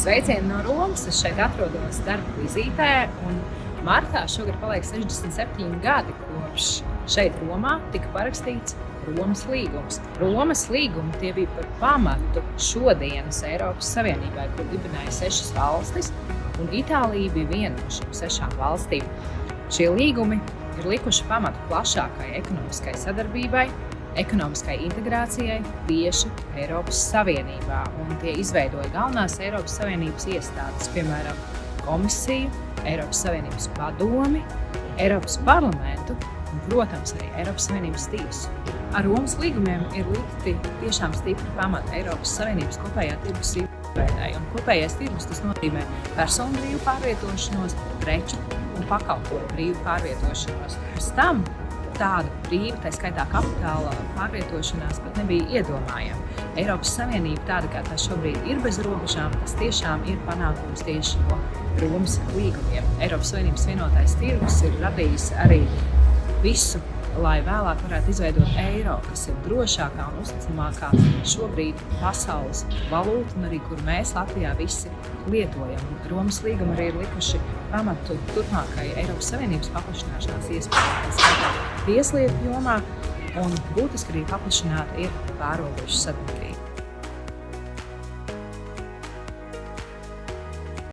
Sveicieni no Romas! Es šeit atrodos darba vizītē, un martā šogad paliek 67 gadi, kopš šeit Romā tika parakstīts Romas līgums. Romas līgumi tie bija par pamatu šodienas Eiropas Savienībai, kur dibināja 6 valstis, un Itālija bija viena no šīm 6 valstīm. Šie līgumi ir likuši pamatu plašākai ekonomiskai sadarbībai, ekonomiskai integrācijai tieši Eiropas Savienībā, un tie izveidoja galvenās Eiropas Savienības iestādes, piemēram, komisiju, Eiropas Savienības padomi, Eiropas parlamentu un, protams, arī Eiropas Savienības tiesu. Ar Romas līgumiem ir likti tiešām stipri pamati Eiropas Savienības kopējā tirgus izveidei, un kopējais tirgus tas nozīmē personu brīvu pārvietošanos, preču un pakalpojumu brīvu pārvietošanos. Pēc tam tāda brīva, tā skaitā kapitāla pārvietošanās pat nebija iedomājama. Eiropas Savienība tāda, kā tā šobrīd ir bez robežām, tas tiešām ir panākums tieši no Romas līgumiem. Eiropas Savienības vienotais tirgus ir radījis arī visu, lai vēlāk varētu izveidot eiro, kas ir drošākā un uzticamākā šobrīd pasaules valūta, un arī kur mēs Latvijā visi lietojam. Romas līgumi arī ir likuši pamatu turpmākai Eiropas Savienības paplašināšanās iespējai tieslietu jomā, un būtiski arī paplašināta ir pārobežu sadarbība.